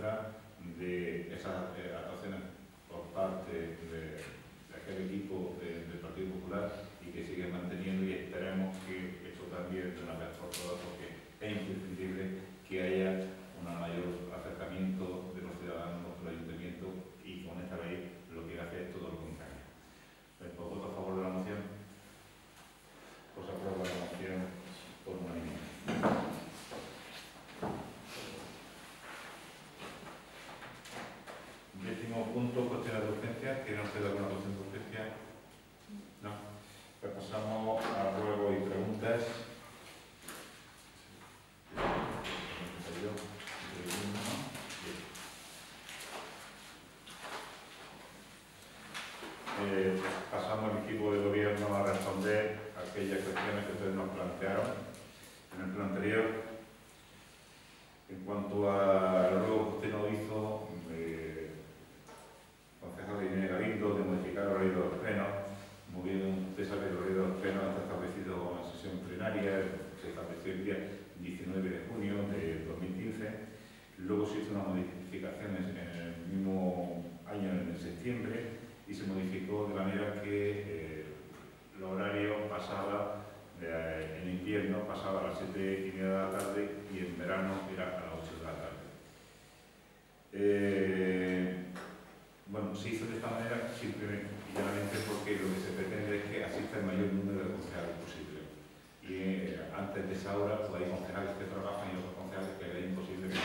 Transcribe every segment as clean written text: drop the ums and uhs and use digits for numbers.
muestra de esas actuaciones por parte de aquel equipo del Partido Popular y que sigue manteniendo, y esperemos que esto también de una vez por todas, porque es imprescindible que haya un mayor acercamiento de los ciudadanos con el ayuntamiento, y con esta ley lo que hace es todo lo contrario. ¿Por voto a favor de la moción? Pues aprueba la moción por unanimidad. Décimo punto, cuestiones de urgencia. ¿Quieren ustedes alguna cuestión de urgencia? No. Pues pasamos a ruego y preguntas. Pasamos al equipo de gobierno a responder a aquellas cuestiones que ustedes nos plantearon en el pleno anterior. En cuanto al ruego que usted nos hizo, concejal Inés Galindo, de modificar el horario de los plenos, muy bien, usted sabe que el horario de los plenos está establecido en sesión plenaria, se estableció el día 19 de junio de 2015, luego se hizo unas modificaciones en el mismo año, en septiembre, y se modificó de manera que el horario pasaba, en invierno pasaba a las 7:30 de la tarde y en verano era a las 8 de la tarde. Bueno, se hizo de esta manera simplemente y llanamente porque lo que se pretende es que asista el mayor número de concejales posible. Y antes de esa hora pues hay concejales que trabajan y otros concejales que es imposible que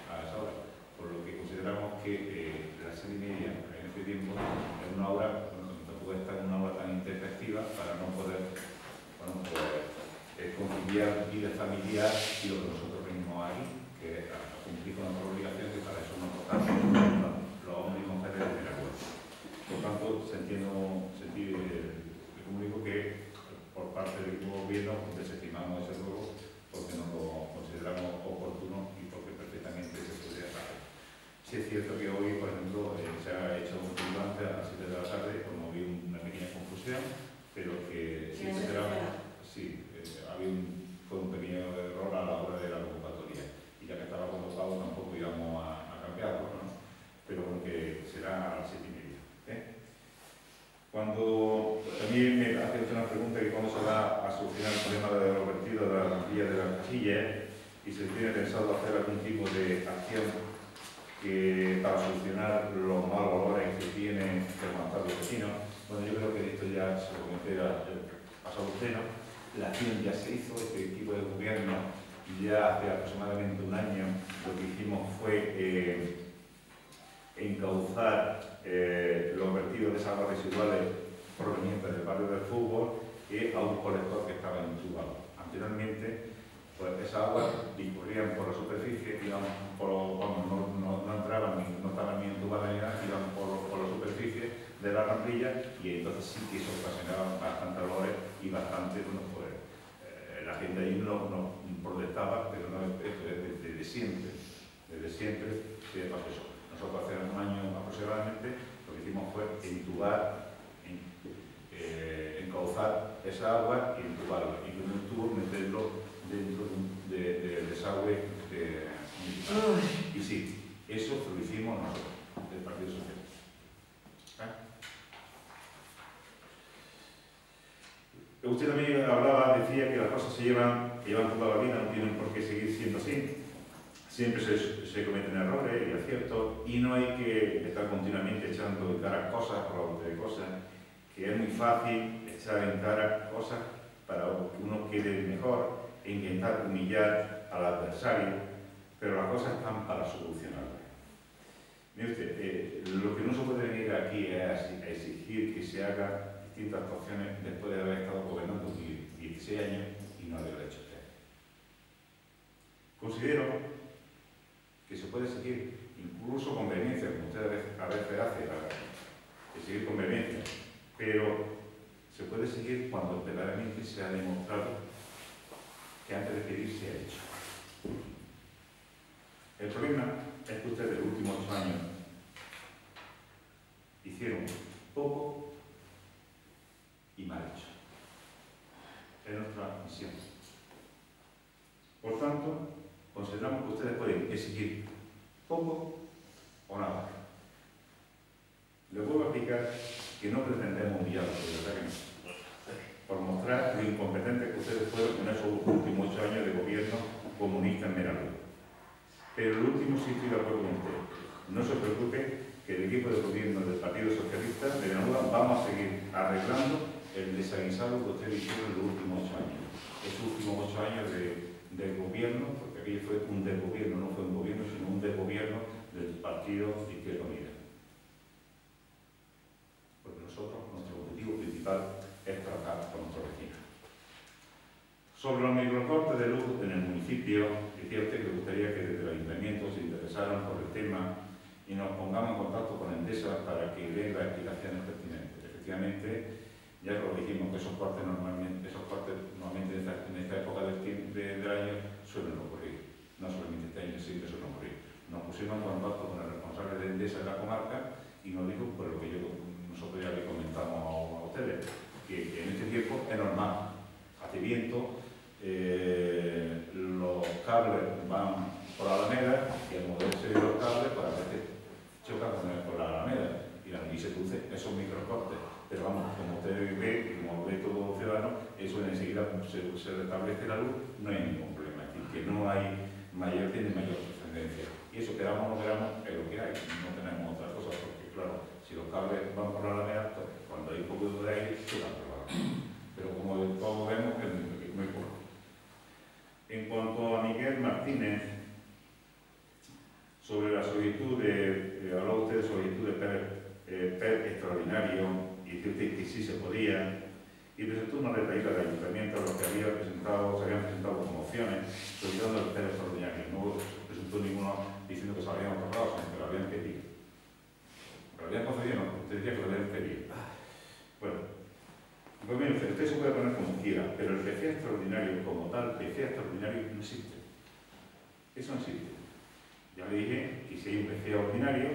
a esa hora. Por lo que consideramos que las 7:30 en este tiempo es una hora, bueno, no puede estar en una hora tan intempestiva para no poder, bueno, pues, conciliar vida familiar y lo que nosotros venimos aquí, que es a cumplir con nuestra obligación, que para eso nos tocamos los hombres y mujeres de la acuerdo. Por tanto, le comunico que por parte del gobierno desestimamos ese ruego porque no lo consideramos oportuno y porque perfectamente se podría hacer. Sí es cierto que hoy, por ejemplo, se ha hecho un tilante a las 7 de la tarde, como había una pequeña confusión, pero que sí fue un pequeño error a la hora de la convocatoria, y ya que estaba convocado tampoco íbamos a cambiarlo, ¿no? Pero bueno, que será a las 7:30. Cuando también me hace usted una pregunta que cómo se va a solucionar el problema de los vertidos de las ramillas de las casillas, y se tiene pensado hacer algún tipo de acción para solucionar los malos olores que tienen que aguantar los vecinos. Bueno, yo creo que esto ya se lo comenté el pasado pleno. La acción ya se hizo, este equipo de gobierno ya hace aproximadamente un año lo que hicimos fue encauzar los vertidos de esas aguas residuales provenientes del barrio del fútbol a un colector que estaba intubado. Anteriormente, pues esas aguas discurrían por la superficie, iban no entraban no estaban ni entubadas ni nada, iban por la superficie de la ramplilla, y entonces sí que eso ocasionaba bastante olores y bastante, bueno, pues la gente ahí no protestaba, pero no, esto es desde siempre se pasó eso. Nosotros hace un año aproximadamente lo que hicimos fue entubar, encauzar esa agua y entubarla, y con un tubo meterlo dentro del desagüe municipal. Y sí, eso lo hicimos nosotros, del Partido Socialista. Usted también decía que las cosas se llevan toda la vida, no tienen por qué seguir siendo así. Siempre se cometen errores y aciertos, y no hay que estar continuamente echando en cara cosas por cosas, que es muy fácil echar en cara cosas para que uno quede mejor e intentar humillar al adversario, pero las cosas están para solucionarlas. Mire usted, lo que no se puede venir aquí es a exigir que se hagan distintas actuaciones después de haber estado gobernando 16 años y no haberlo hecho usted. Considero que se puede exigir incluso con vehemencia, como usted a veces hace, para exigir con vehemencia, pero se puede exigir cuando verdaderamente se ha demostrado que antes de pedir se ha hecho. El problema es que ustedes en los últimos 8 años hicieron poco y mal hecho. Es nuestra misión. Por tanto, consideramos que ustedes pueden exigir poco o nada. Le puedo explicar que no pretendemos humillarlos, de verdad que no, por mostrar lo incompetentes que ustedes fueron en esos últimos 8 años de gobierno comunista en Benalúa. Pero el último sí estoy de acuerdo con usted. No se preocupe que el equipo de gobierno del Partido Socialista de Benalúa vamos a seguir arreglando el desaguisado que ustedes hicieron en los últimos 8 años. Estos últimos 8 años de gobierno, porque aquello fue un desgobierno, no fue un gobierno, sino un desgobierno del Partido Izquierda Unida. Porque nosotros, nuestro objetivo principal es tratar con nuestros vecinos. Sobre los microcortes de luz en el municipio, decía usted que le gustaría que desde el ayuntamiento se interesaran por el tema y nos pongamos en contacto con Endesa para que den las explicaciones pertinentes. Efectivamente, ya lo dijimos que esos cortes normalmente en esta época del año suelen ocurrir. No solamente este año, siempre suelen ocurrir. Nos pusimos en contacto con el responsable de Endesa de la comarca y nos dijo, por lo que nosotros ya le comentamos a ustedes, que en este tiempo es normal, hace viento, los cables van por la alameda y al moverse los cables para veces chocan con la alameda y se producen esos microcortes. Pero vamos, como usted ve, como ve todo ciudadano, eso enseguida se restablece la luz, no hay ningún problema. Es decir, que no hay tiene mayor trascendencia. Y eso queramos o no queramos es lo que hay, no tenemos otra cosa, porque claro, si los cables van por la alameda, pues, cuando hay un poco de aire, chocan por la alameda. Pero como todos vemos, es muy poco. En cuanto a Miguel Martínez, sobre la solicitud habló usted de solicitud de PER extraordinario y dice usted que sí se podía, y presentó una retahíla del ayuntamiento a los que se habían presentado como opciones solicitando el PER extraordinario. No presentó ninguno diciendo que se habían otorgado, sino que lo habían pedido. ¿Lo habían concedido? No, usted decía que lo habían pedido. Bueno, pues mire usted se puede poner como quiera, pero el PCA extraordinario como tal, PCA extraordinario no existe. Eso no existe. Ya le dije que si hay un PCA ordinario,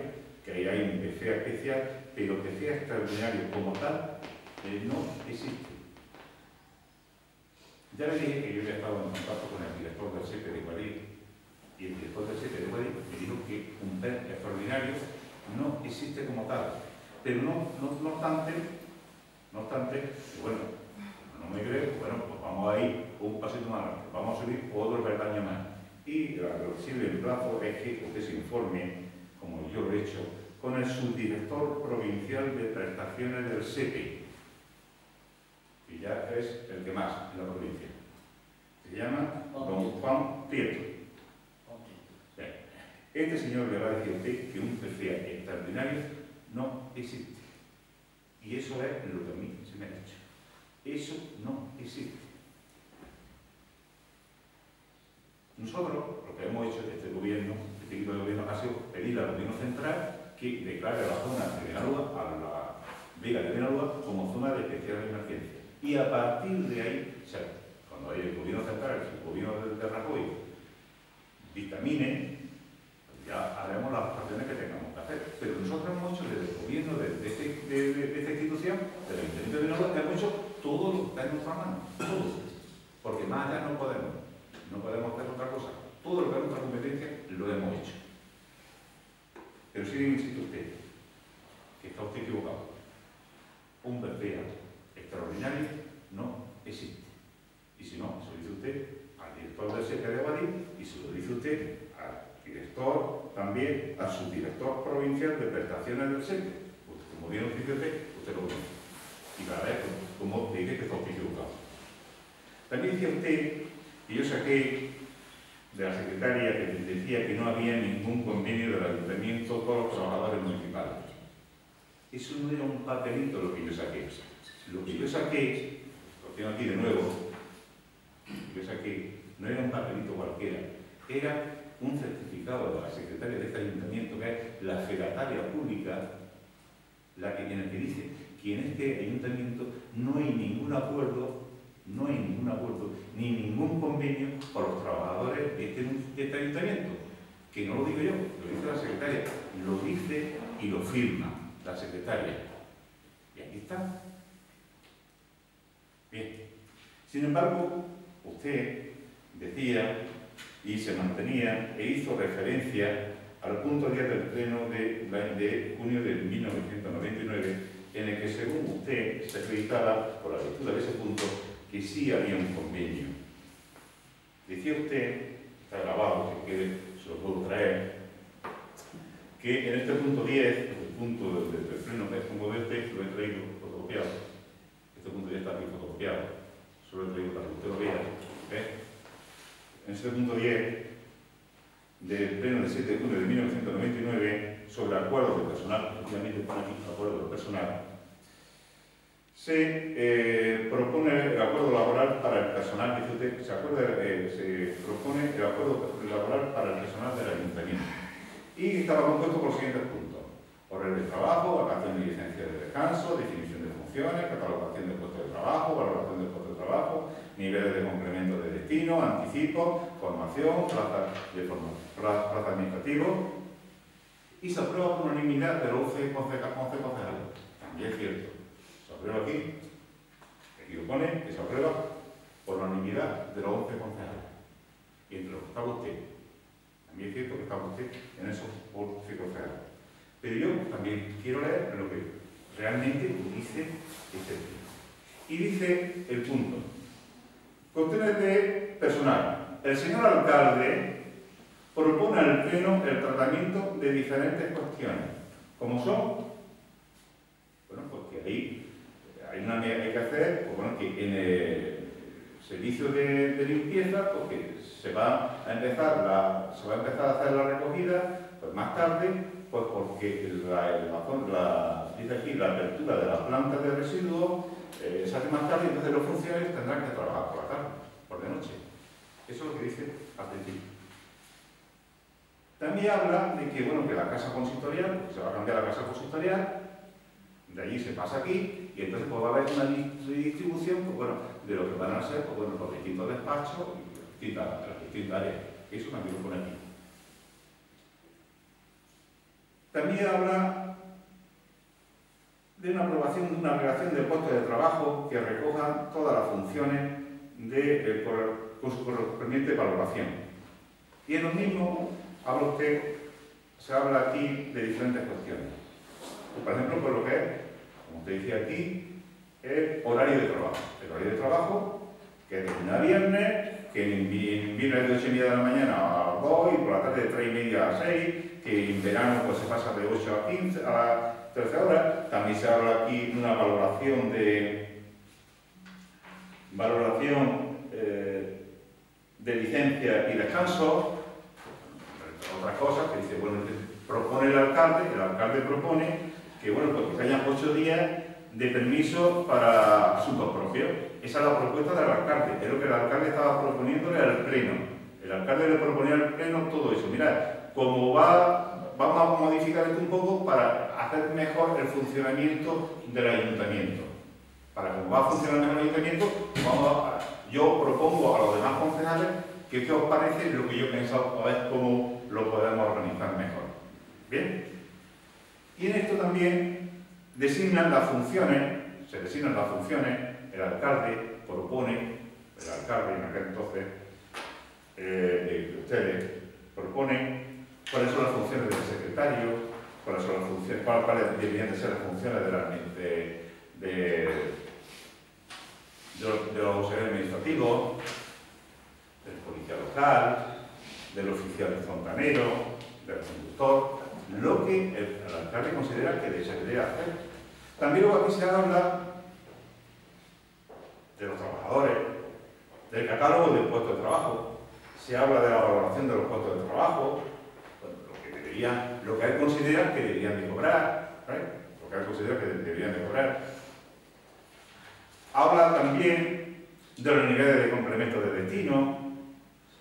que ahí hay un PCA especial, pero el PCA extraordinario como tal no existe. Ya le dije que yo había estado en contacto con el director del SEPE de Guadix y el director del SEPE de Guadix me dijo que un PER extraordinario no existe como tal. Pero no obstante, bueno, no me creo, bueno, pues vamos a ir un pasito más adelante, vamos a subir otro peldaño más. Y lo que sí le emplazo es que usted se informe, como yo lo he hecho, con el subdirector provincial de prestaciones del SEPE, que ya es el que más en la provincia. Se llama don Juan Prieto. Este señor le va a decir a usted que un PCA extraordinario no existe. Y eso es lo que a mí se me ha dicho. Eso no existe. Nosotros, lo que hemos hecho este gobierno, este equipo de gobierno, ha sido pedir al gobierno central que declare a la zona de Benalúa, a la vega de Benalúa, como zona de especial emergencia. Y a partir de ahí, o sea, cuando el gobierno central, el gobierno de Rajoy, dictamine, ya haremos las actuaciones que tengamos que hacer. Pero nosotros hemos hecho desde el gobierno de esta institución, del Ayuntamiento de Benalúa, hemos hecho todo lo que está en nuestra mano, todo. Porque más allá no podemos hacer otra cosa. Todo lo que es nuestra competencia lo hemos hecho. Pero sí insisto usted, que está usted equivocado. Un PCA extraordinario no existe. Y si no, se lo dice usted al director del SEPE de Guadix y se lo dice usted al director, también al subdirector provincial de prestaciones del SEPE. Pues, como bien lo dice usted lo conoce. Y cada vez, como dije, que está usted equivocado. También decía usted, y yo saqué de la secretaria que decía que no había ningún convenio del ayuntamiento con los trabajadores municipales. Eso no era un papelito lo que yo saqué. Lo que yo saqué, lo tengo aquí de nuevo, lo que yo saqué no era un papelito cualquiera, era un certificado de la secretaria de este ayuntamiento, que es la fedataria pública, en el que dice que en este ayuntamiento no hay ningún acuerdo, ni ningún convenio con los trabajadores de este ayuntamiento. Que no lo digo yo, lo dice la secretaria, lo dice y lo firma la secretaria. Y aquí está. Bien. Sin embargo, usted decía y se mantenía e hizo referencia a al punto 10 del Pleno de junio de 1999, en el que, según usted, se acreditaba, por la lectura de ese punto, que sí había un convenio. Decía usted, está grabado, si quiere, se lo puedo traer, que en este punto 10, el punto del Pleno, como ve usted, lo he traído fotocopiado. Este punto 10 está aquí fotocopiado. Solo he traído para que usted lo vea. En este punto 10 del Pleno del 7 de junio de 1999 sobre acuerdos de personal, efectivamente pone aquí acuerdo de personal, se propone el acuerdo laboral para el personal, dice usted, se propone el acuerdo laboral para el personal del ayuntamiento. Y estaba compuesto por los siguientes puntos: horario de trabajo, vacaciones y licencia de descanso, definición de funciones, catalogación del puesto de trabajo, valoración del puesto de trabajo, niveles de complemento de destino, anticipo, formación, plaza administrativo, y se aprueba por unanimidad de los 11 concejales. También es cierto. Se aprueba aquí lo pone que se aprueba por unanimidad de los 11 concejales. Y entre los que estaba usted. También es cierto que estaba usted en esos 11 concejales. Pero yo también quiero leer lo que realmente dice este punto. Y dice el punto: cuestiones de personal. El señor alcalde propone al Pleno el tratamiento de diferentes cuestiones. ¿Cómo son? Bueno, porque ahí hay que hacer, pues bueno, que en el servicio de limpieza, porque se va a empezar a hacer la recogida, pues más tarde, pues porque dice aquí, la apertura de la planta de residuos se hace más tarde, y entonces los funcionarios tendrán que trabajar por la tarde, por de noche. Eso es lo que dice al principio. También habla de que, bueno, que la casa consistorial, porque se va a cambiar la casa consistorial, de allí se pasa aquí, y entonces pues, va a haber una distribución, pues, bueno, de lo que van a ser, pues, bueno, los distintos despachos y las distintas áreas. Eso también lo pone aquí. También habla de una aprobación de una relación de puestos de trabajo que recoja todas las funciones con su correspondiente valoración. Y en lo mismo se habla aquí de diferentes cuestiones. Por ejemplo, por lo que es, como te decía aquí, el horario de trabajo. El horario de trabajo, que es de lunes a viernes, que en invierno es de 8:30 de la mañana a 2 y por la tarde de 3:30 a 6, que en verano pues, se pasa de 8 a 15 a las 13 horas. También se habla aquí de una valoración de licencia y descanso. Otras cosas que dice, bueno, propone el alcalde propone que, bueno, pues que hayan 8 días de permiso para asuntos propios. Esa es la propuesta del alcalde, es lo que el alcalde estaba proponiéndole al Pleno. El alcalde le proponía al Pleno todo eso. Mirad, como vamos a modificar esto un poco para hacer mejor el funcionamiento del ayuntamiento. Para como va a funcionar mejor el ayuntamiento, yo propongo a los demás concejales que qué os parece lo que yo he pensado, a ver cómo lo podemos organizar mejor. ¿Bien? Y en esto también se designan las funciones, el alcalde propone, en aquel entonces, ustedes proponen cuáles son las funciones del secretario, cuáles deberían de ser las funciones de los auxiliares administrativos, del policía local, del oficial fontanero, del conductor, lo que el alcalde considera que se debería hacer. También luego aquí se habla de los trabajadores, del catálogo del puesto de trabajo, se habla de la valoración de los puestos de trabajo, bueno, lo que él considera que deberían de cobrar, lo que él considera que deberían de cobrar. Habla también de los niveles de complemento de destino,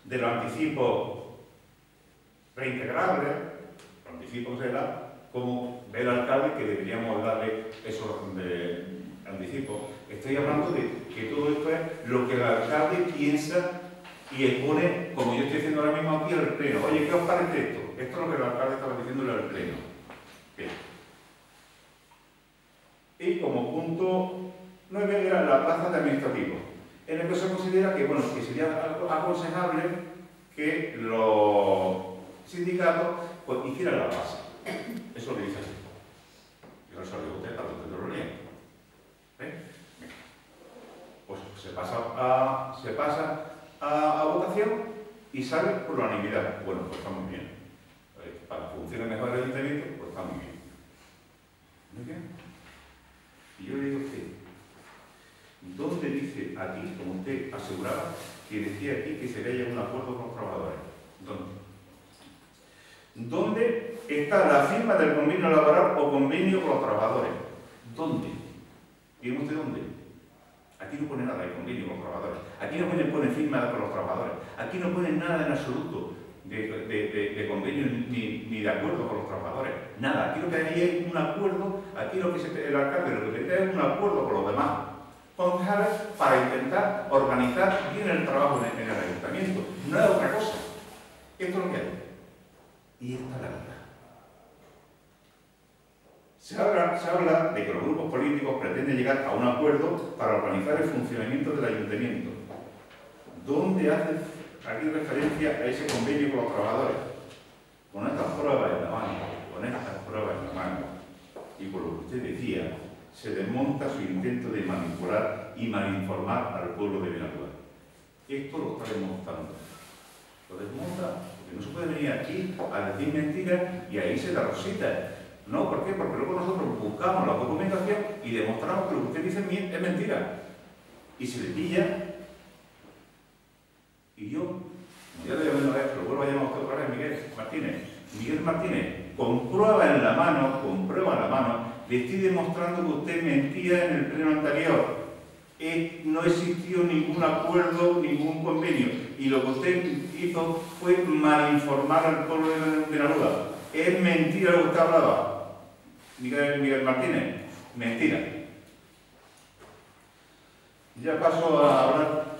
de los anticipos reintegrables, los anticipos será como ve el alcalde que deberíamos darle esos anticipos. Estoy hablando de que todo esto es lo que el alcalde piensa y expone, como yo estoy diciendo ahora mismo aquí al Pleno. Oye, ¿qué os parece esto? Esto es lo que el alcalde estaba diciéndole al Pleno. Bien. Y como punto 9 era la plaza de administrativo, en el que se considera que, bueno, que sería aconsejable que los sindicatos pues hiciera la base. Eso es lo que dice así. Yo no se lo digo a usted para que usted lo lea. Pues se pasa a votación y sale por unanimidad. Bueno, pues está muy bien. Para que funcione mejor el ayuntamiento, pues está muy bien. ¿Muy bien? Y yo le digo a usted, ¿dónde dice aquí, como usted aseguraba, que decía aquí que se haya un acuerdo con los trabajadores? ¿Dónde? ¿Dónde está la firma del convenio laboral o convenio con los trabajadores? ¿Dónde? ¿Dígame usted dónde? Aquí no pone nada de convenio con los trabajadores. Aquí no pone firma con los trabajadores. Aquí no pone nada en absoluto de convenio ni de acuerdo con los trabajadores. Nada. Aquí lo que hay es un acuerdo, aquí lo que el alcalde lo que pretende es un acuerdo con los demás concejales para intentar organizar bien el trabajo en el ayuntamiento. No es otra cosa. Esto es lo que hay. Y esta es la verdad. Se habla de que los grupos políticos pretenden llegar a un acuerdo para organizar el funcionamiento del ayuntamiento. ¿Dónde hace aquí referencia a ese convenio con los trabajadores? Con estas pruebas en la mano, y por lo que usted decía, se desmonta su intento de manipular y malinformar al pueblo de Benalúa. Esto lo está desmontando. Lo desmonta, porque no se puede venir aquí a decir mentiras y ahí se da rosita. No, ¿por qué? Porque luego nosotros buscamos la documentación y demostramos que lo que usted dice es mentira. Y se le pilla. Y yo, como ya le llamé una vez, lo vuelvo a llamar a usted otra vez, Miguel Martínez, con prueba en la mano, le estoy demostrando que usted mentía en el pleno anterior. No existió ningún acuerdo, ningún convenio. Y lo que usted hizo fue malinformar al pueblo de Benalúa. Es mentira lo que usted hablaba. Miguel Martínez, mentira. Ya paso a hablar,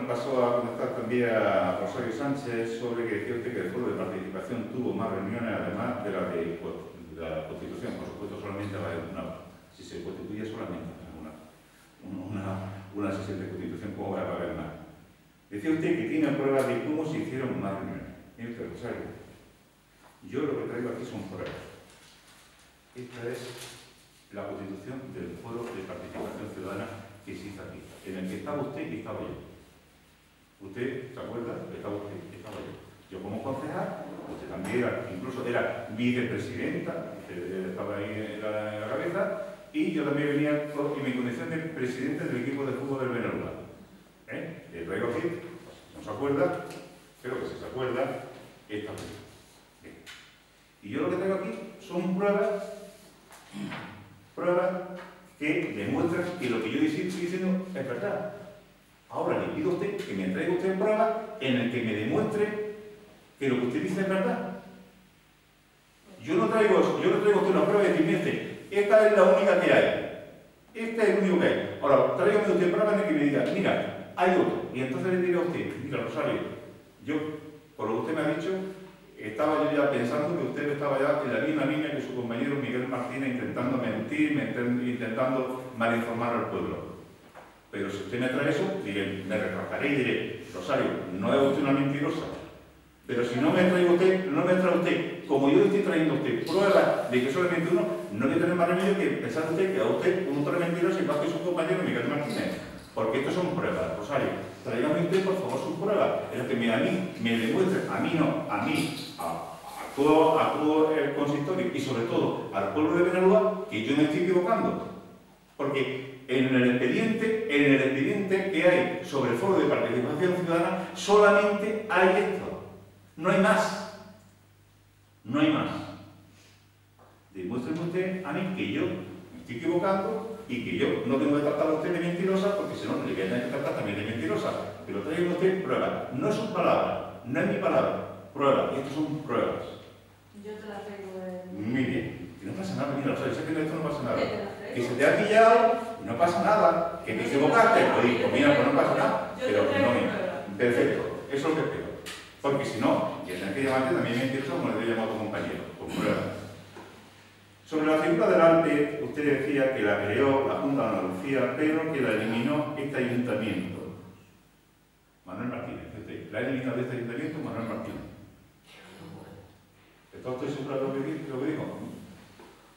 paso a contestar también a Rosario Sánchez sobre que decía usted que el foro de participación tuvo más reuniones además de la de la Constitución. Por supuesto, solamente va a haber una. Si se constituye solamente una sesión de Constitución, ¿cómo va a haber más? Decía usted que tiene pruebas de cómo se hicieron más reuniones. Mire usted, Rosario, yo lo que traigo aquí son pruebas. Esta es la constitución del Foro de Participación Ciudadana que se hizo aquí, en el que estaba usted y estaba yo. ¿Usted se acuerda? Estaba usted y estaba yo. Yo como concejal, usted también incluso era vicepresidenta, usted estaba ahí en la cabeza, y yo también venía en mi condición de presidente del equipo de fútbol del Benalúa. Le traigo aquí, no se acuerda, pero que si se acuerda, esta vez. Y yo lo que traigo aquí son pruebas que demuestran que lo que yo estoy diciendo es verdad. Ahora le pido a usted que me traiga usted pruebas en el que me demuestre que lo que usted dice es verdad. Yo no traigo a usted una prueba y decirme, esta es la única que hay. Este es el único que hay. Ahora, tráigame usted pruebas en el que me diga, mira, hay otro. Y entonces le diré a usted, mira, Rosario, yo, por lo que usted me ha dicho, estaba yo ya pensando que usted estaba ya en la misma línea que su compañero Miguel Martínez, intentando mentir, intentando malinformar al pueblo. Pero si usted me trae eso, diré, me retractaré y diré, Rosario, no es usted una mentirosa. Pero si no me trae usted, como yo le estoy trayendo a usted pruebas de que solamente uno, no le tiene más remedio que pensar usted que a usted un otro mentiroso igual que su compañero Miguel Martínez. Porque estos son pruebas, Rosario. Tráigame usted, por favor, sus pruebas. Es lo que a mí me demuestre, a todo el consistorio y sobre todo al pueblo de Benalúa, que yo me estoy equivocando. Porque en el expediente que hay sobre el foro de participación ciudadana, solamente hay esto. No hay más. No hay más. Demuéstreme usted a mí que yo me estoy equivocando y que yo no tengo que tratar a usted de mentirosa, porque si no, le voy a tener que tratar también de mentirosa. Pero traiga usted pruebas. No es su palabra, no es mi palabra. Pruebas. Y estas son pruebas. Yo te las traigo. Muy bien. Que no pasa nada, mira, o sea, sé que en esto no pasa nada. Que se te ha pillado, no pasa nada. Que te equivocaste, pues mira, pues no pasa nada. Pero no, perfecto. Eso es lo que espero. Porque si no, y en que llamarte también mentirosa, como le voy a llamar a tu compañero. Con pruebas. Sobre la figura del arte, usted decía que la creó la Junta de Andalucía, pero que la eliminó este ayuntamiento. Manuel Martínez, la ha eliminado de este ayuntamiento Manuel Martínez. ¿Yo estoy seguro de lo que digo?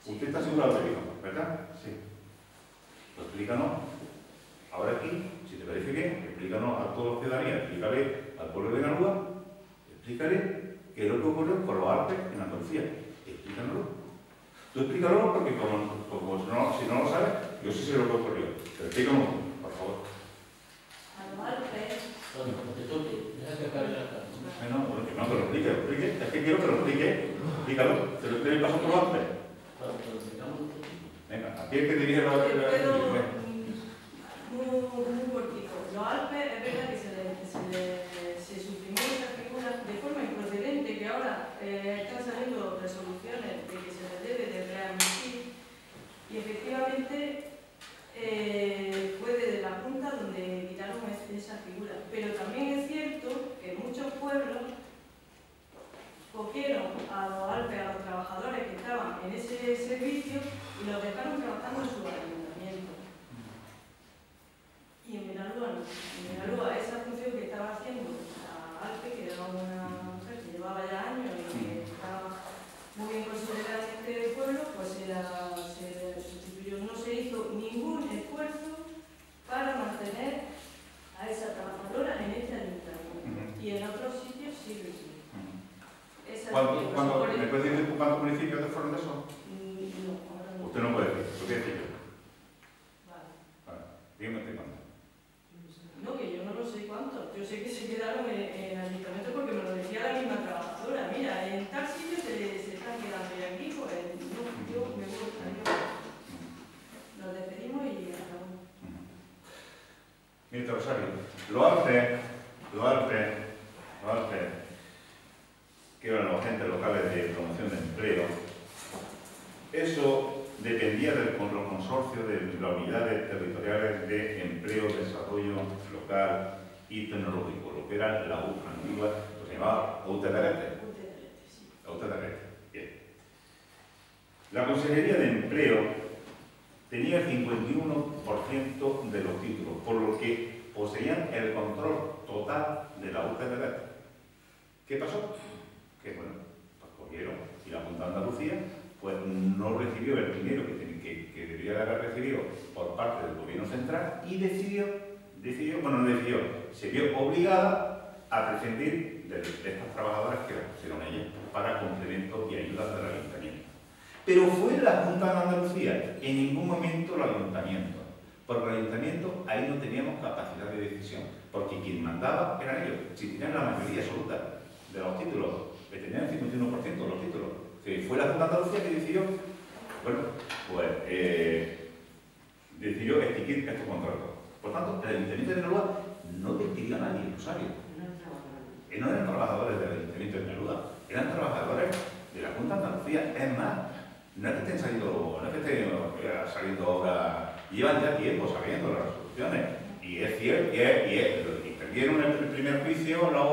¿Usted está seguro de lo que digo? ¿Verdad? Sí. Pues explícanos. Ahora aquí, si te parece bien, explícanos a toda la ciudadanía, explícale al pueblo de Benalúa, explícale qué es lo que ocurrió con los Alpes en Andalucía. Explícanoslo. Tú explícalo porque si no lo sabes, yo sí sé lo que ocurrió. Pero explícanos, por favor. A los Alpes. No, que lo explique. Es que quiero que lo explique. Explícalo. ¿Te lo paso por los Alpes? Venga, aquí es que dirige la... Muy cortito. Los Alpes es verdad que se suprimió esa figura de forma improcedente, que ahora están saliendo resoluciones de que se les debe de readmitir, y efectivamente fue desde la Junta donde quitaron esa figura. Pero también es cierto que muchos pueblos cogieron a los Alpes, a los trabajadores que estaban en ese servicio, y los dejaron trabajando en su ayuntamiento. Y en Benalúa no. En Benalúa esa función que estaba haciendo la Alpe, que era una mujer que llevaba ya años y que estaba muy bien considerada en este pueblo, pues se sustituyó. No se hizo ningún esfuerzo para mantener a esa trabajadora en este ayuntamiento. Y en otros sitios sí lo hicieron. ¿Me puede decir cuántos municipios fueron de eso? No, ahora no. Usted no puede decir, lo quiere decir yo. Vale. Dígame usted cuánto. No, que yo no lo sé cuántos. Yo sé que se quedaron en el ayuntamiento porque me lo decía la misma trabajadora. Mira, en tal sitio se están quedando y aquí, pues no, yo me voy. Nos despedimos y acabamos. Mire, Rosario, lo Alpes, que eran los agentes locales de promoción de empleo, eso dependía de los consorcios de las unidades territoriales de empleo, desarrollo local y tecnológico, lo que era la antigua, lo que se llamaba UTDRT. La UTDRT, bien. La Consejería de Empleo tenía el 51% de los títulos, por lo que poseían el control total de la UTDRT. ¿Qué pasó? Que bueno, pues cogieron y la Junta de Andalucía pues no recibió el dinero que debería de haber recibido por parte del gobierno central y se vio obligada a prescindir de estas trabajadoras que las pusieron ellas para complemento y ayuda del ayuntamiento. Pero fue la Junta de Andalucía, en ningún momento el ayuntamiento, porque el ayuntamiento ahí no teníamos capacidad de decisión, porque quien mandaba eran ellos, si tenían la mayoría absoluta de los títulos, que tenían el 51% de los títulos. Fue la Junta de Andalucía que decidió, bueno, pues decidió extinguir estos contratos. Por tanto, el Ayuntamiento de Benalúa no despidió a nadie, Rosario. No eran trabajadores del Ayuntamiento de Benalúa, eran trabajadores de la Junta de Andalucía. Es más, no es que estén saliendo ahora, llevan ya tiempo sabiendo las resoluciones. Y es cierto, y perdieron el primer juicio, los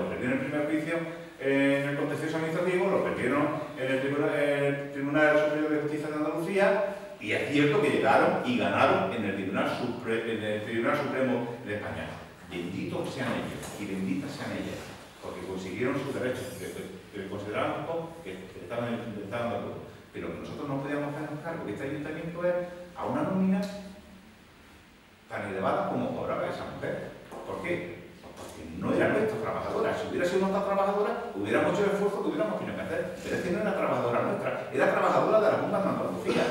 perdieron el primer juicio en el contencioso administrativo, lo perdieron en el Tribunal Superior de Justicia de Andalucía, y es cierto que llegaron y ganaron en el Tribunal Supremo de España. Benditos sean ellos y benditas sean ellas, porque consiguieron sus derechos, que consideraban que estaban de acuerdo. Pero nosotros no podíamos hacernos cargo que este ayuntamiento es a una nómina tan elevada como cobraba esa mujer. ¿Por qué? Porque no era nuestra trabajadora. Si hubiera sido nuestra trabajadora, hubiéramos hecho el esfuerzo que hubiéramos tenido que hacer. Pero es que no era trabajadora nuestra, era trabajadora de la Junta de Andalucía.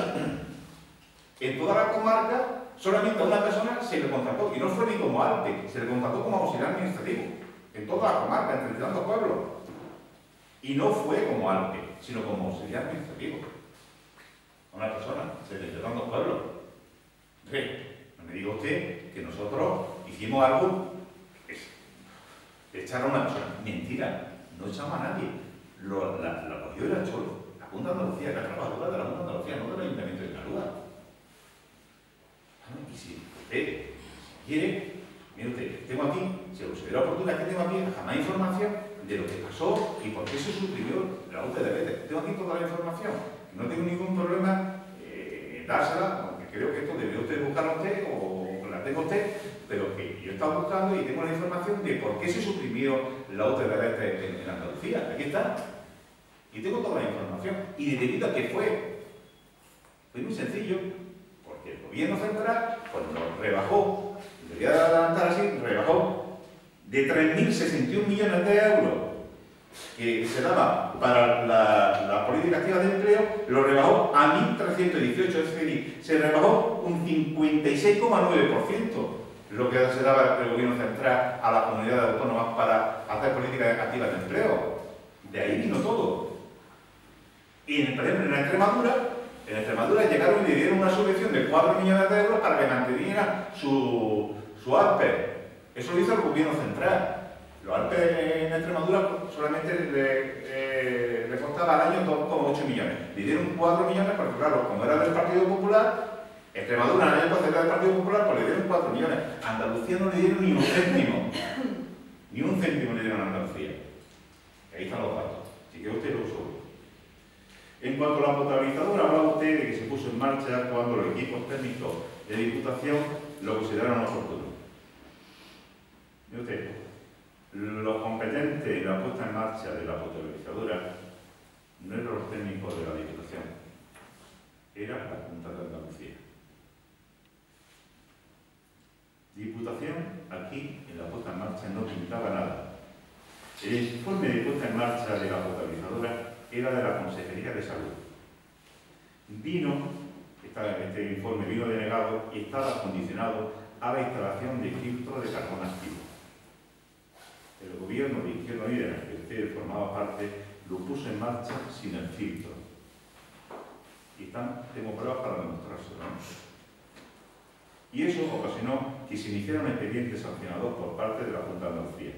En toda la comarca, solamente a una persona se le contrató, y no fue ni como Alpe, se le contrató como auxiliar administrativo. En toda la comarca, entre tantos pueblos. Y no fue como Alpe, sino como auxiliar administrativo. A una persona, entre tantos pueblos. No me diga usted que nosotros hicimos algo que echar a una persona. Mentira, no echamos a nadie. La cogió y la echó la Junta de Andalucía, la trabajadora de la Junta de Andalucía, no del Ayuntamiento de Benalúa. Y si usted quiere, mire usted, tengo aquí, si os da la oportunidad que tengo aquí, jamás información de lo que pasó y por qué se suprimió la UTDRT. Tengo aquí toda la información. No tengo ningún problema en dársela, aunque creo que esto debió usted buscarla usted o la tengo usted, pero que yo he estado buscando y tengo la información de por qué se suprimió la UTDRT en Andalucía. Aquí está. Y tengo toda la información. Y debido a que fue muy sencillo, porque el gobierno central, cuando rebajó, debería adelantar así, rebajó de 3.061 millones de euros que se daba para la política activa de empleo, lo rebajó a 1.318, es decir, se rebajó un 56,9% lo que se daba el gobierno central a las comunidades autónomas para hacer políticas activas de empleo. De ahí vino todo. Y, por ejemplo, en Extremadura llegaron y le dieron una subvención de 4 millones de euros para que mantuviera su ARPE. Eso lo hizo el gobierno central. Los ARPE en Extremadura solamente le costaba al año 2,8 millones. Le dieron 4 millones porque, claro, como era del Partido Popular, Extremadura en el año entonces era del Partido Popular, pues le dieron 4 millones. Andalucía no le dieron ni un céntimo. Ni un céntimo le dieron a Andalucía. Ahí están los datos. Si que usted lo sube. En cuanto a la potabilizadora, habla usted de que se puso en marcha cuando los equipos técnicos de Diputación lo consideraron oportuno. Mire usted, los competentes en la puesta en marcha de la potabilizadora no eran los técnicos de la Diputación, era la Junta de Andalucía. Diputación, aquí, en la puesta en marcha, no pintaba nada. El informe de puesta en marcha de la potabilizadora era de la Consejería de Salud. Este informe vino denegado y estaba condicionado a la instalación de filtros de carbón activo. El gobierno de Izquierda Unida, en el que usted formaba parte, lo puso en marcha sin el filtro. Y tengo pruebas para demostrárselo, ¿no? Y eso ocasionó que se iniciara un expediente sancionador por parte de la Junta de Andalucía.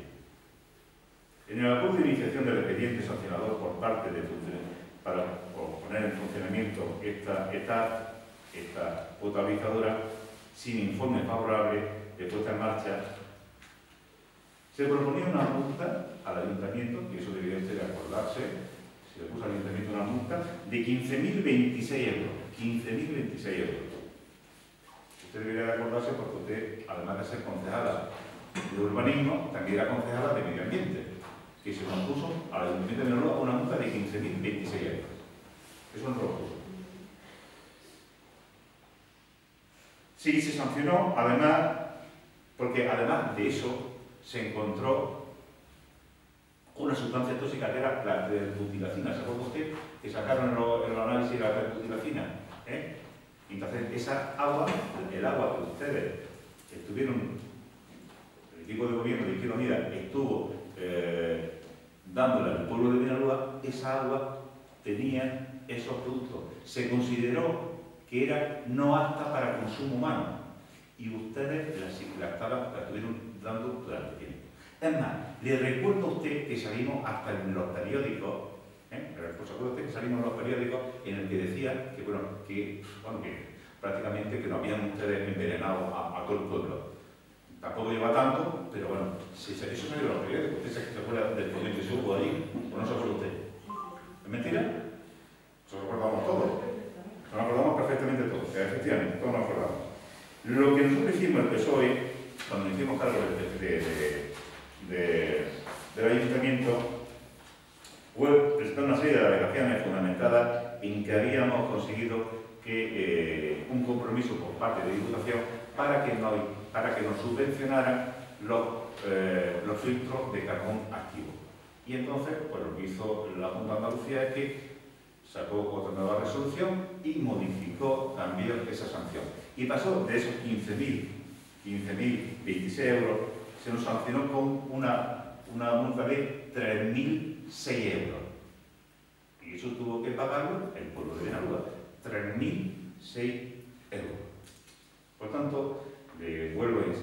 En el acuerdo de iniciación del expediente sancionador por parte de para poner en funcionamiento esta potabilizadora sin informe favorable de puesta en marcha, se proponía una multa al ayuntamiento, y eso debería usted acordarse, se le puso al ayuntamiento una multa de 15.026 euros. 15.026 euros. Usted debería de acordarse porque usted, además de ser concejala de urbanismo, también era concejala de medio ambiente, que se nos puso al Ayuntamiento de Benalúa una multa de 15.026 euros. Eso no lo puso. Sí, se sancionó, además, porque además de eso se encontró una sustancia tóxica que era la butilacina. ¿Se acuerda usted que sacaron el análisis de la butilacina? Entonces, esa agua, el agua que ustedes estuvieron, el equipo de gobierno de Izquierda Unida estuvo dándole al pueblo de Benalúa, esa agua tenía esos productos. Se consideró que era no apta para consumo humano y ustedes la estuvieron dando durante tiempo. Es más, le recuerdo a usted que salimos hasta en los periódicos, pues acuerda usted que salimos en los periódicos en el que decía que, que prácticamente que no habían ustedes envenenado a todo el pueblo. Tampoco lleva tanto, pero bueno, eso salió en los periódicos. ¿Usted se acuerda del follón que se hubo ahí? ¿O no se acuerda usted? ¿Es mentira? Eso lo recordamos todos. Nos acordamos perfectamente todos. Efectivamente, todos nos acordamos. Lo que nosotros hicimos el PSOE, cuando nos hicimos cargo del ayuntamiento, fue presentar una serie de alegaciones fundamentadas en que habíamos conseguido que un compromiso por parte de Diputación para que nos subvencionaran los filtros de carbón activo. Y entonces, pues lo que hizo la Junta de Andalucía es que sacó otra nueva resolución y modificó también esa sanción. Y pasó de esos 15.026 euros, se nos sancionó con una multa de 3.006 euros. Y eso tuvo que pagarlo el pueblo de Benalúa, 3.006 euros. Por tanto, vuelvo a insistir.